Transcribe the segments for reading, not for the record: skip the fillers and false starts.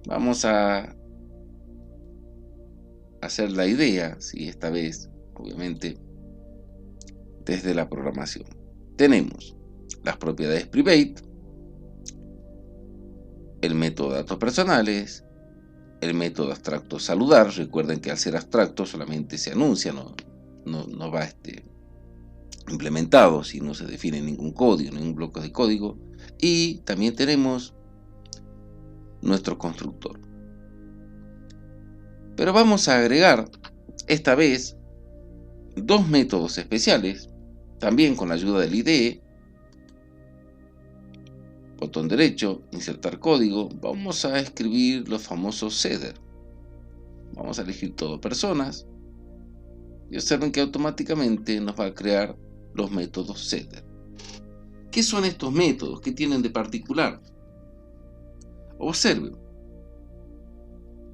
Vamos a hacer la idea, ¿sí? Esta vez, obviamente, desde la programación. Tenemos las propiedades private, el método de datos personales, el método abstracto saludar. Recuerden que al ser abstracto solamente se anuncia, no va implementado, si no se define ningún código, ningún bloque de código. Y también tenemos nuestro constructor. Pero vamos a agregar esta vez dos métodos especiales, también con la ayuda del IDE. Botón derecho, insertar código. Vamos a escribir los famosos setter. Vamos a elegir todo personas. Y observen que automáticamente nos va a crear los métodos setter. ¿Qué son estos métodos? ¿Qué tienen de particular? Observen.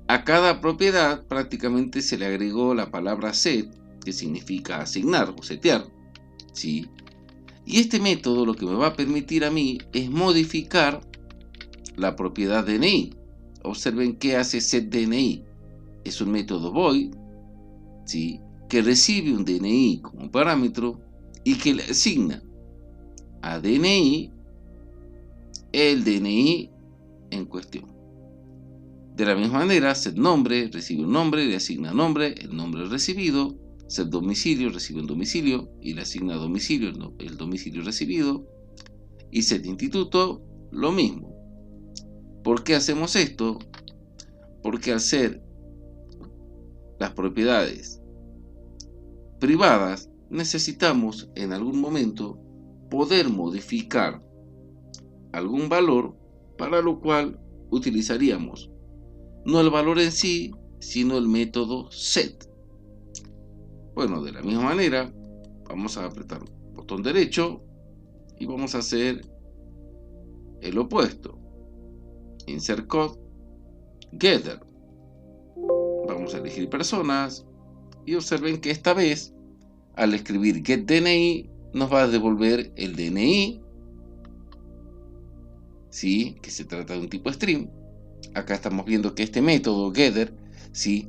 A cada propiedad prácticamente se le agregó la palabra set, que significa asignar o setear, ¿sí? Y este método lo que me va a permitir a mí es modificar la propiedad DNI. Observen qué hace setDNI. Es un método void, ¿sí?, que recibe un DNI como parámetro y que le asigna a DNI el DNI en cuestión. De la misma manera, setNombre recibe un nombre, le asigna nombre, el nombre recibido. setDomicilio recibe un domicilio y le asigna domicilio, el domicilio recibido. Y setInstituto, lo mismo. ¿Por qué hacemos esto? Porque al ser las propiedades privadas, necesitamos en algún momento poder modificar algún valor, para lo cual utilizaríamos no el valor en sí, sino el método set. Bueno, de la misma manera, vamos a apretar botón derecho y vamos a hacer el opuesto. Insert code, getter. Vamos a elegir personas y observen que esta vez, al escribir getDNI, nos va a devolver el DNI, ¿sí?, que se trata de un tipo string. Acá estamos viendo que este método getter, ¿sí?,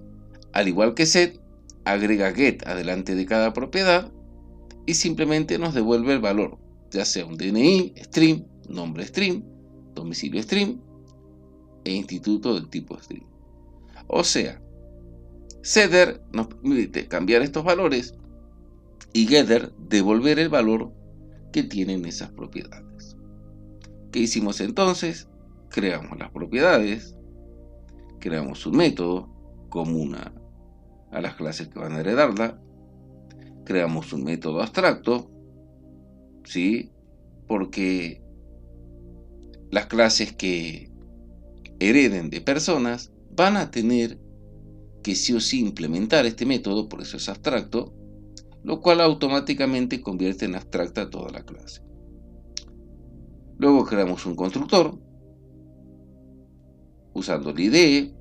al igual que set, agrega get adelante de cada propiedad y simplemente nos devuelve el valor, ya sea un DNI string, nombre string, domicilio string e instituto del tipo string. O sea, setter nos permite cambiar estos valores y getter devolver el valor que tienen esas propiedades. ¿Qué hicimos entonces? Creamos las propiedades, creamos un método común a las clases que van a heredarla, creamos un método abstracto, ¿sí?, porque las clases que hereden de personas van a tener que sí o sí implementar este método, por eso es abstracto, lo cual automáticamente convierte en abstracta toda la clase. Luego creamos un constructor usando el IDE.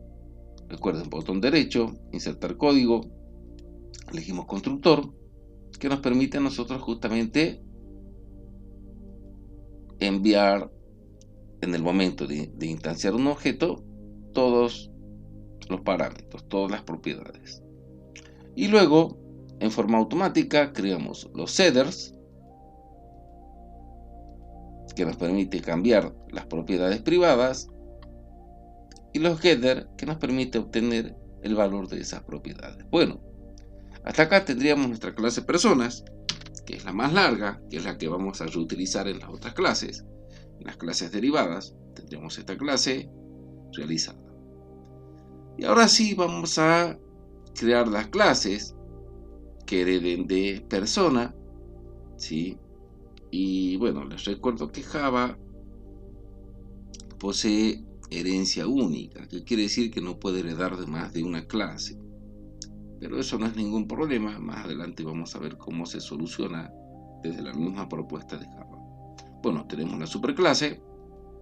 Recuerden, botón derecho, insertar código, elegimos constructor, que nos permite a nosotros justamente enviar en el momento de instanciar un objeto todos los parámetros, todas las propiedades. Y luego, en forma automática, creamos los setters, que nos permite cambiar las propiedades privadas, y los getter, que nos permite obtener el valor de esas propiedades. Bueno, hasta acá tendríamos nuestra clase personas, que es la más larga, que es la que vamos a reutilizar en las otras clases. En las clases derivadas tendremos esta clase realizada. Y ahora sí vamos a crear las clases que hereden de persona, ¿sí? Y bueno, les recuerdo que Java posee herencia única, que quiere decir que no puede heredar de más de una clase. Pero eso no es ningún problema. Más adelante vamos a ver cómo se soluciona desde la misma propuesta de Java. Bueno, tenemos la superclase.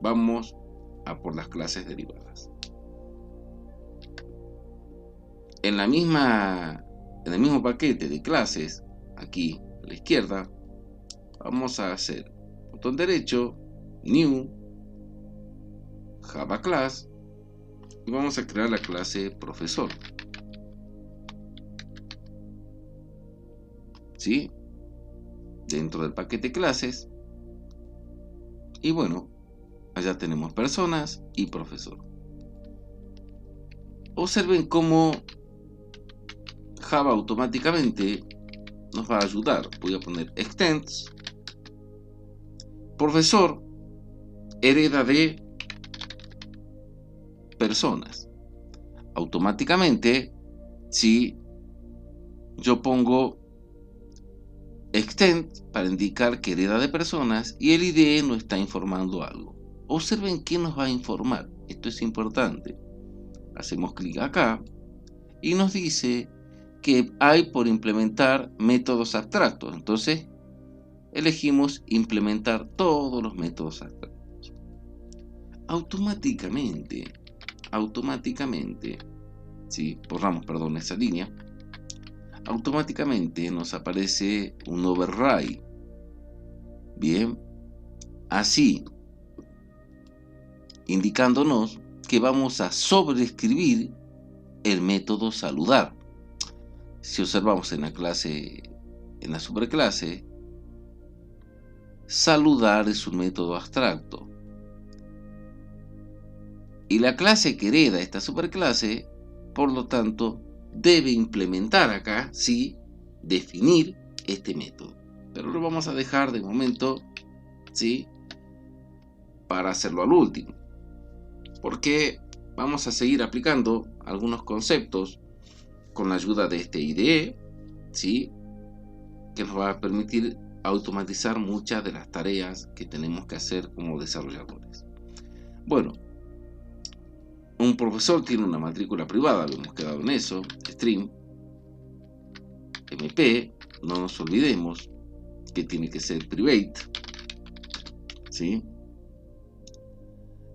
Vamos a por las clases derivadas. En el mismo paquete de clases, aquí a la izquierda, vamos a hacer botón derecho, New, Java Class, y vamos a crear la clase profesor. ¿Sí? Dentro del paquete clases. Y bueno, allá tenemos personas y profesor. Observen cómo Java automáticamente nos va a ayudar. Voy a poner extends. Profesor hereda de personas. Automáticamente, si yo pongo extend para indicar que hereda de personas y el IDE nos está informando algo. Observen qué nos va a informar. Esto es importante. Hacemos clic acá y nos dice que hay por implementar métodos abstractos. Entonces elegimos implementar todos los métodos abstractos. Automáticamente, ¿sí? Borramos, perdón, esa línea. Automáticamente nos aparece un override. Bien, así indicándonos que vamos a sobreescribir el método saludar. Si observamos en la clase, en la superclase, saludar es un método abstracto. Y la clase que hereda esta superclase, por lo tanto, debe implementar acá, sí, definir este método. Pero lo vamos a dejar de momento, sí, para hacerlo al último. Porque vamos a seguir aplicando algunos conceptos con la ayuda de este IDE, ¿sí? Que nos va a permitir automatizar muchas de las tareas que tenemos que hacer como desarrolladores. Bueno, un profesor tiene una matrícula privada, habíamos quedado en eso, string, MP, no nos olvidemos que tiene que ser private, ¿sí?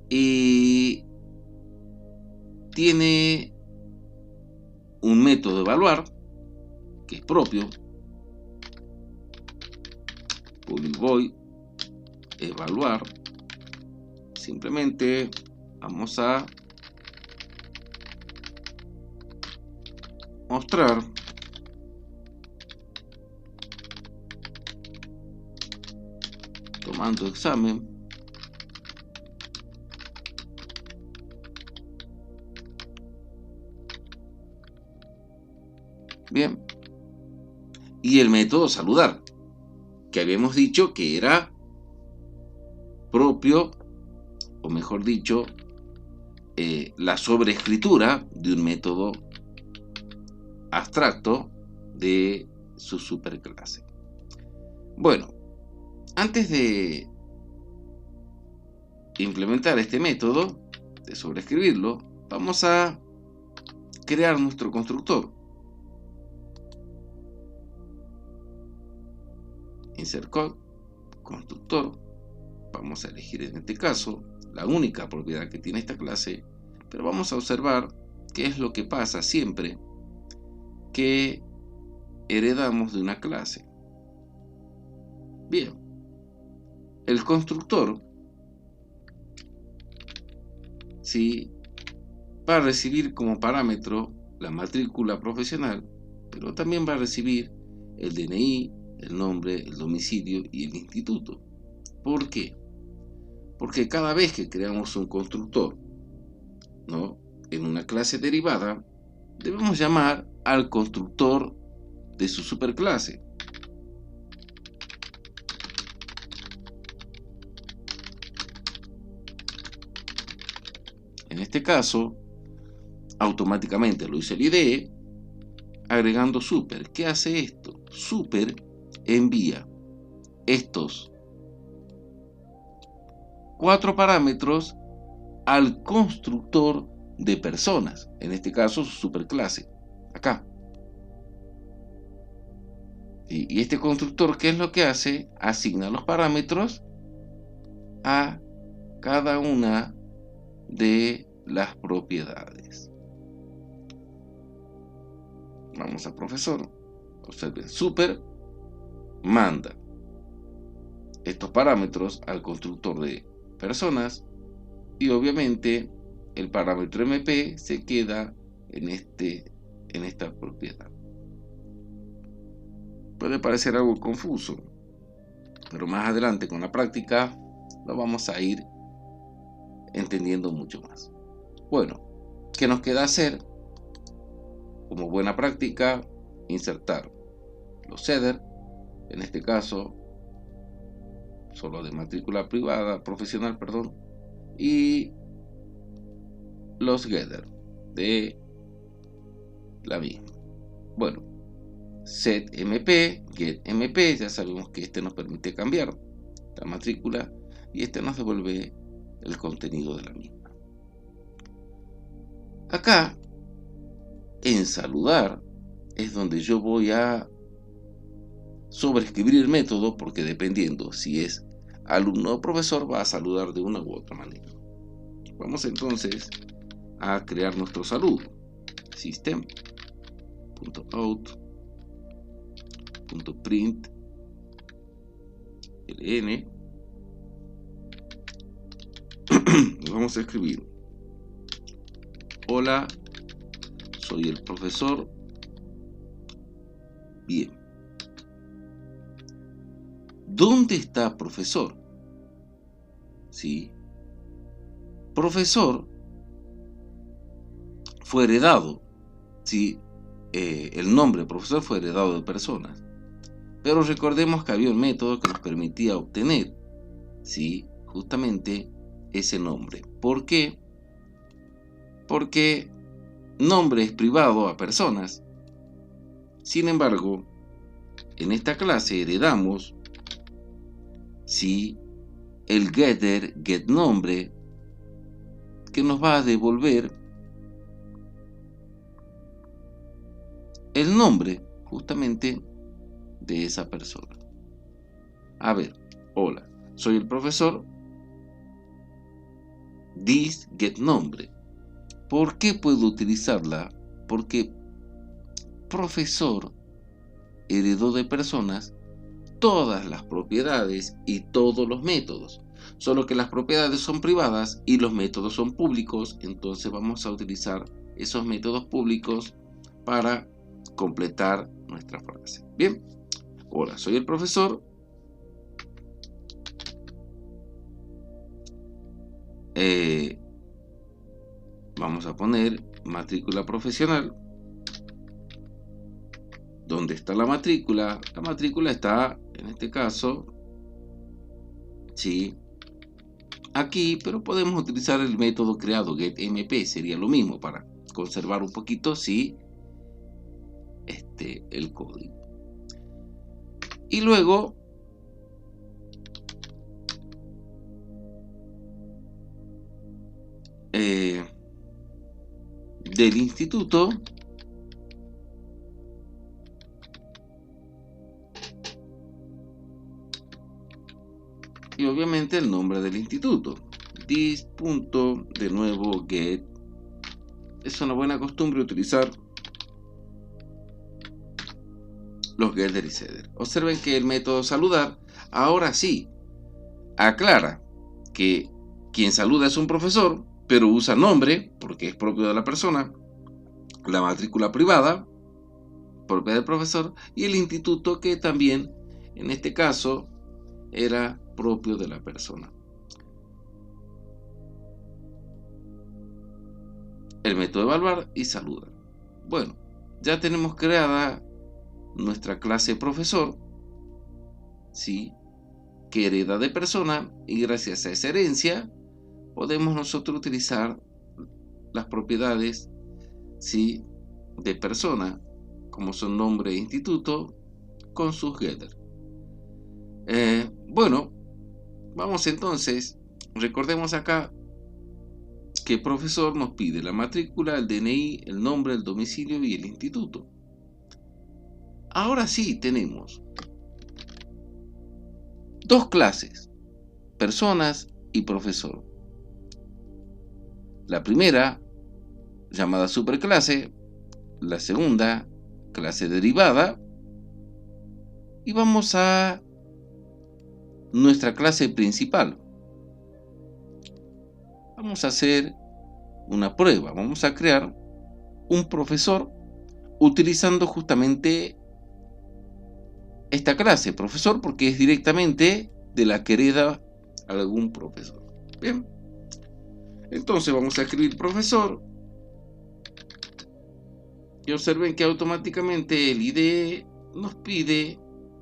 Y tiene un método de evaluar que es propio, public void evaluar. Simplemente vamos a mostrar tomando examen. Bien. Y el método saludar, que habíamos dicho que era propio, o mejor dicho, la sobreescritura de un método abstracto de su superclase. Bueno, antes de implementar este método, de sobreescribirlo, vamos a crear nuestro constructor. Insert code, constructor. Vamos a elegir en este caso la única propiedad que tiene esta clase, pero vamos a observar qué es lo que pasa siempre que heredamos de una clase. Bien, el constructor, ¿sí?, va a recibir como parámetro la matrícula profesional, pero también va a recibir el DNI, el nombre, el domicilio y el instituto. ¿Por qué? Porque cada vez que creamos un constructor, ¿no?, en una clase derivada, debemos llamar al constructor de su superclase. En este caso, automáticamente lo hizo el IDE agregando super. ¿Qué hace esto? Super envía estos 4 parámetros al constructor de personas, en este caso su superclase, acá. Y este constructor, ¿qué es lo que hace? Asigna los parámetros a cada una de las propiedades. Vamos a profesor. Observen, super manda estos parámetros al constructor de personas y obviamente el parámetro MP se queda en esta propiedad. Puede parecer algo confuso, pero más adelante con la práctica lo vamos a ir entendiendo mucho más. Bueno, ¿qué nos queda hacer? Como buena práctica, insertar los header, en este caso solo de matrícula privada, profesional, perdón, y los getter de la misma. Bueno, set mp, get mp, ya sabemos que este nos permite cambiar la matrícula y este nos devuelve el contenido de la misma. Acá, en saludar, es donde yo voy a sobreescribir el método, porque dependiendo si es alumno o profesor va a saludar de una u otra manera. Vamos entonces a crear nuestro saludo. System.out.print ln. Vamos a escribir: hola, soy el profesor. Bien. ¿Dónde está profesor? ¿Sí? Profesor fue heredado, ¿sí? El nombre profesor fue heredado de personas. Pero recordemos que había un método que nos permitía obtener, ¿sí?, justamente ese nombre. ¿Por qué? Porque nombre es privado a personas. Sin embargo, en esta clase heredamos, ¿sí?, el getter getNombre, que nos va a devolver el nombre justamente de esa persona. A ver, hola, soy el profesor. This getNombre. ¿Por qué puedo utilizarla? Porque profesor heredó de personas todas las propiedades y todos los métodos, solo que las propiedades son privadas y los métodos son públicos. Entonces vamos a utilizar esos métodos públicos para completar nuestra frase. Bien, hola, soy el profesor. Vamos a poner matrícula profesional. ¿Dónde está la matrícula? La matrícula está, en este caso, sí, aquí, pero podemos utilizar el método creado getMP, sería lo mismo para conservar un poquito, sí, el código. Y luego del instituto y obviamente el nombre del instituto. This punto, de nuevo get. Es una buena costumbre utilizar los getter y setter. Observen que el método saludar ahora sí aclara que quien saluda es un profesor, pero usa nombre porque es propio de la persona, la matrícula privada propia del profesor y el instituto, que también en este caso era propio de la persona. El método evaluar y saludar. Bueno, ya tenemos creada nuestra clase profesor, ¿sí?, que hereda de persona, y gracias a esa herencia podemos nosotros utilizar las propiedades, ¿sí?, de persona, como son nombre e instituto, con sus getter. Bueno, vamos entonces, recordemos acá que el profesor nos pide la matrícula, el DNI, el nombre, el domicilio y el instituto. Ahora sí tenemos dos clases, personas y profesor. La primera, llamada superclase, la segunda, clase derivada, y vamos a nuestra clase principal. Vamos a hacer una prueba. Vamos a crear un profesor utilizando justamente esta clase, profesor, porque es directamente de la que hereda algún profesor. Bien. Entonces vamos a escribir profesor. Y observen que automáticamente el IDE nos pide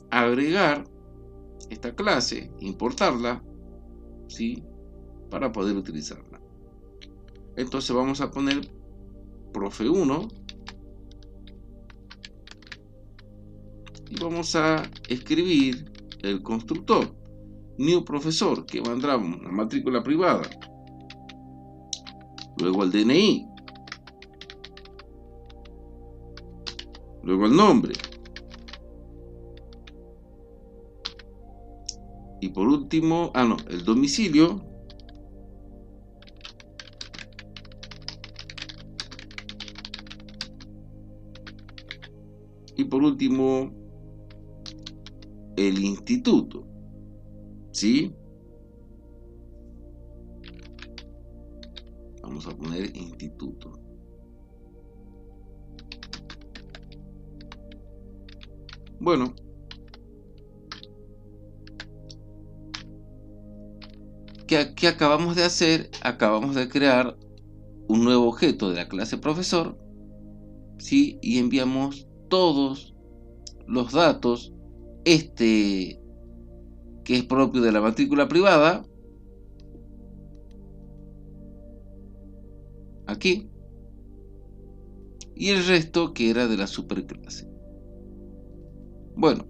agregar esta clase, importarla, ¿sí? Para poder utilizarla. Entonces vamos a poner profe1 y vamos a escribir el constructor new profesor, que vendrá una matrícula privada, luego el DNI, luego el nombre y por último, el domicilio, y por último el instituto, ¿sí? Vamos a poner instituto. Bueno, ¿qué acabamos de hacer? Acabamos de crear un nuevo objeto de la clase profesor, ¿sí? Y enviamos todos los datos, que es propio de la matrícula privada, aquí, y el resto que era de la superclase. Bueno,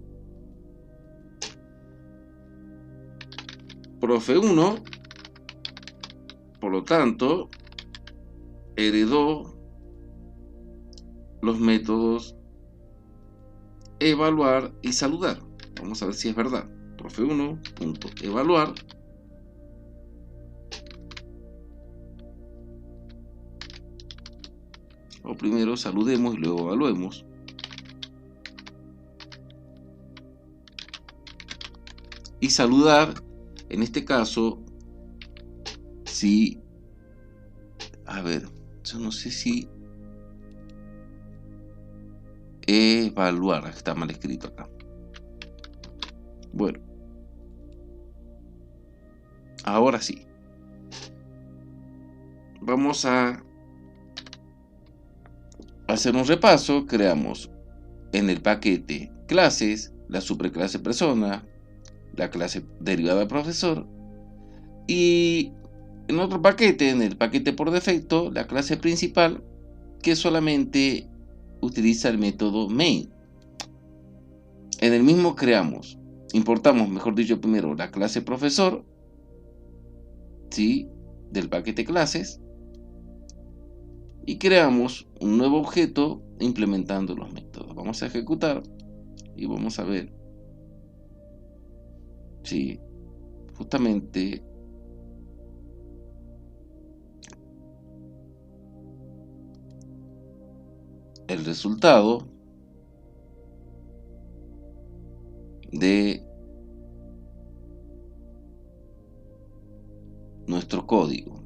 profe1, por lo tanto, heredó los métodos evaluar y saludar. Vamos a ver si es verdad. profe1.evaluar o primero saludemos y luego evaluemos. Y saludar, en este caso, si, a ver, yo no sé si evaluar, está mal escrito acá. Bueno, ahora sí. Vamos a hacer un repaso. Creamos en el paquete clases, la superclase persona, la clase derivada profesor, y en otro paquete, en el paquete por defecto, la clase principal, que solamente utiliza el método main. En el mismo importamos, mejor dicho, primero la clase profesor, ¿sí? Del paquete clases, y creamos un nuevo objeto implementando los métodos. Vamos a ejecutar y vamos a ver si justamente el resultado de nuestro código.